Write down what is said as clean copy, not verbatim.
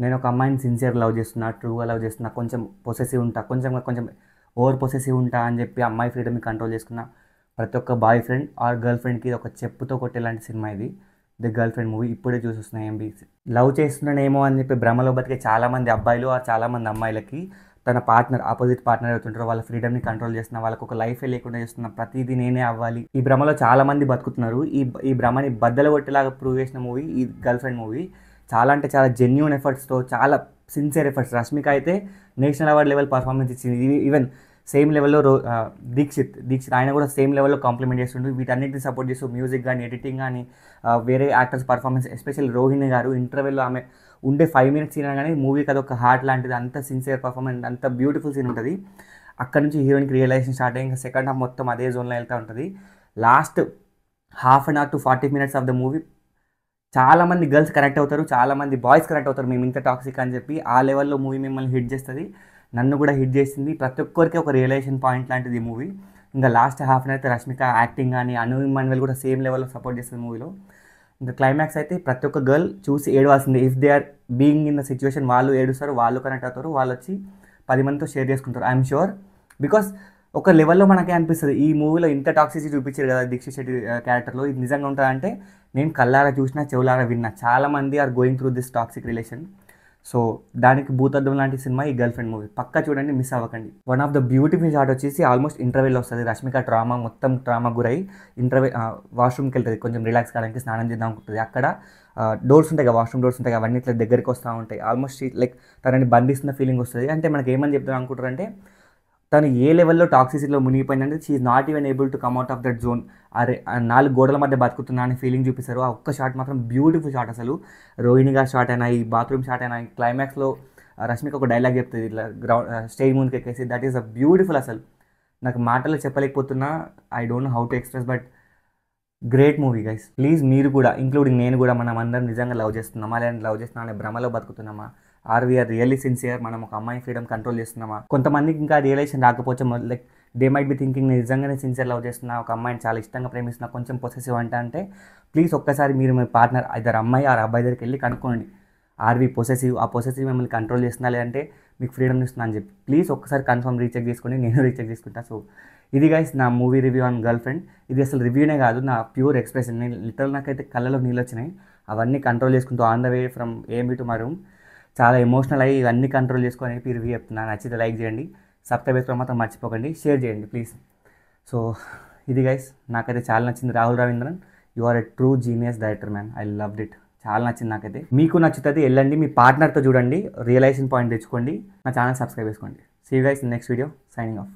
నేను ఒక అమ్మాయిని సిన్సియర్ లవ్ చేస్తున్నా, ట్రూగా లవ్ చేస్తున్నా, కొంచెం పొసెసివ్ ఉంటా, కొంచెం కొంచెం ఓవర్ పొసెసివ్ ఉంటా అని చెప్పి అమ్మాయి ఫ్రీడమ్ని కంట్రోల్ చేసుకున్న ప్రతి ఒక్క బాయ్ ఫ్రెండ్ ఆర్ గర్ల్ ఫ్రెండ్కి ఒక చెప్పుతో కొట్టేలాంటి సినిమా ఇది. ది గర్ల్ ఫ్రెండ్ మూవీ ఇప్పుడే చూసి వస్తున్నాయి ఎంబీసీ. లవ్ చేస్తున్నానేమో అని చెప్పి భ్రమలో బతికే చాలామంది అబ్బాయిలు ఆ చాలామంది అమ్మాయిలకి తన పార్ట్నర్ ఆపోజిట్ పార్ట్నర్ అవుతుంటారో వాళ్ళ ఫ్రీడమ్ని కంట్రోల్ చేస్తున్న, వాళ్ళకు ఒక లైఫే లేకుండా చేస్తున్న, ప్రతిదీ నేనే అవ్వాలి, ఈ భ్రమలో చాలామంది బతుకుతున్నారు. ఈ భ్రమని బద్దలు కొట్టేలాగా ప్రూవ్ చేసిన మూవీ ఈ గర్ల్ ఫ్రెండ్ మూవీ. చాలా అంటే చాలా జెన్యూన్ ఎఫర్ట్స్తో, చాలా సిన్సియర్ ఎఫర్ట్స్. రష్మిక అయితే నేషనల్ అవార్డ్ లెవెల్ పర్ఫార్మెన్స్ ఇచ్చింది. ఈవెన్ సేమ్ లెవెల్లో దీక్షిత్ ఆయన కూడా సేమ్ లెవెల్లో కాంప్లిమెంట్ చేస్తుండు. వీటన్నిటిని సపోర్ట్ చేస్తూ మ్యూజిక్ కానీ, ఎడిటింగ్ కానీ, వేరే యాక్టర్స్ పర్ఫార్మెన్స్, ఎస్పెషల్లీ రోహిణి గారు ఇంటర్వెల్లో ఆమె ఉండే 5 minutes సీన్ కానీ మూవీకి అదొక హార్ట్ లాంటిది. అంత సిన్సియర్ పర్ఫార్మెన్స్, అంత బ్యూటిఫుల్ సీన్ ఉంటుంది. అక్కడ నుంచి హీరోయిన్కి రియలైజేషన్ స్టార్ట్ అయ్యి ఇంకా సెకండ్ హాఫ్ మొత్తం అదే జోన్లో వెళ్తూ ఉంటుంది. Last ½ an hour to 40 minutes of the movie చాలామంది గర్ల్స్ కనెక్ట్ అవుతారు, చాలామంది బాయ్స్ కనెక్ట్ అవుతారు. మేము ఇంత టాక్సిక్ అని చెప్పి ఆ లెవెల్లో మూవీ మిమ్మల్ని హిట్ చేస్తుంది. నన్ను కూడా హిట్ చేసింది. ప్రతి ఒక్కరికి ఒక రియలైజేషన్ పాయింట్ లాంటిది ఈ మూవీ. ఇంకా లాస్ట్ ½ an hour అయితే రష్మిక యాక్టింగ్ కానీ, అను ఇమాన్యుయల్ కూడా సేమ్ లెవెల్లో సపోర్ట్ చేస్తుంది మూవీలో. ఇంకా క్లైమాక్స్ అయితే ప్రతి ఒక్క గర్ల్ చూసి ఏడవాల్సిందే. If they are being in the situation, వాళ్ళు ఏడుస్తారు, వాళ్ళు కనెక్ట్ అవుతారు, వాళ్ళు వచ్చి 10 మందితో షేర్ చేసుకుంటారు. I'm sure. బికాస్ ఒక లెవెల్లో మనకే అనిపిస్తుంది ఈ మూవీలో ఇంత టాక్సిసిటీ చూపించారు కదా దీక్షిత్ శెట్టి క్యారెక్టర్లో, ఇది నిజంగా ఉంటుందంటే నేను కళ్ళారా చూసినా, చెవులారా విన్నా. చాలామంది are going through this toxic relation. So దానికి భూతద్దం లాంటి సినిమా ఈ గర్ల్ ఫ్రెండ్ మూవీ. పక్కా చూడండి, మిస్ అవ్వకండి. One of the beautiful shot వచ్చేసి ఆల్మోస్ట్ ఇంటర్వెల్ వస్తుంది. రష్మిక మొత్తం ట్రామా గురై వాష్రూమ్కి వెళ్తుంది, కొంచెం రిలాక్స్ కావడానికి, స్నానం చేద్దాం అనుకుంటుంది. అక్కడ డోర్స్ ఉంటాయి కదా, వాష్రూమ్ డోర్స్ ఉంటాయి కదా, అవన్నీ ఇట్లా దగ్గరికి వస్తూ ఉంటాయి. ఆల్మోస్ట్ లైక్ తనని బంధిస్తున్న ఫీలింగ్ వస్తుంది. అంటే మనకి ఏమని చెప్తాను అనుకుంటారంటే తను ఏ లెవెల్లో టాక్సిసిటీలో మునిగిపోయిందంటే she is not even able to come out of that zone. అరే 4 గోడల మధ్య బతుకుతున్నా అనే ఫీలింగ్ చూపిస్తారు. ఆ ఒక్క షాట్ మాత్రం బ్యూటిఫుల్ షాట్. అసలు రోహిణి గారి షాట్ అయినా, ఈ బాత్రూమ్ షాట్ అయినా, క్లైమాక్స్లో రష్మిక ఒక డైలాగ్ చెప్తుంది ఇట్లా స్టేజ్ ముందుకు ఎక్కేసి. That is a beautiful. అసలు నాకు మాటలు చెప్పలేకపోతున్నా. I don't know how to express, but great movie guys. Please మీరు కూడా, ఇంక్లూడింగ్ నేను కూడా, మనం అందరం నిజంగా లవ్ చేస్తున్నామా, లేదా లవ్ చేస్తున్నాం అనే భ్రమలో బతుకుతున్నామా, ఆర్ వీఆర్ రియల్లీ సిన్సియర్, మనం ఒక అమ్మాయి ఫ్రీడమ్ కంట్రోల్ చేస్తున్నామా? కొంతమందికి ఇంకా రియలైజేషన్ రాకపోవచ్చు. Like they might be thinking నేను నిజంగానే సిన్సియర్ లవ్ చేస్తున్నా, ఒక అమ్మాయిని చాలా ఇష్టంగా ప్రేమిస్తున్నా, కొంచెం పొసెసివ్ అంటే ప్లీజ్ ఒక్కసారి మీరు మీ పార్ట్నర్ ఇద్దరు అమ్మాయి ఆర్ అబ్బాయి దగ్గరికి వెళ్ళి కనుక్కోండి. ఆర్వి పొసెసివ్, ఆ పొసెసివ్ మిమ్మల్ని కంట్రోల్ చేస్తున్నా, లేదంటే మీకు ఫ్రీడమ్ ఇస్తున్నా అని చెప్పి ప్లీజ్ ఒక్కసారి కన్ఫర్మ్ రీచెక్ చేసుకోండి. నేను రీచెక్ చేసుకుంటా. సో ఇది గైస్ నా movie review on girl friend. ఇది అసలు రివ్యూనే కాదు, నా ప్యూర్ ఎక్స్ప్రెషన్. నేను లిటరల్ నాకైతే కళ్ళలో నీళ్ళు వచ్చినాయి. అవన్నీ కంట్రోల్ చేసుకుంటూ on the way from AMB to my room చాలా ఎమోషనల్ అయ్యి ఇవన్నీ కంట్రోల్ చేసుకొని రివ్యూ చెప్తున్నాను. నచ్చితే లైక్ చేయండి, సబ్స్క్రైబ్ చేసుకోవడం మాత్రం మర్చిపోకండి, షేర్ చేయండి ప్లీజ్. సో ఇది గైస్ నాకైతే చాలా నచ్చింది. Rahul Ravindran, you are a true genius director man. I loved it. చాలా నచ్చింది నాకైతే. మీకు నచ్చుతుంది వెళ్ళండి, మీ పార్ట్నర్తో చూడండి, రియలైజేషన్ పాయింట్ తెచ్చుకోండి, నా ఛానల్ సబ్స్క్రైబ్ చేసుకోండి. See you guys in next video. Signing of.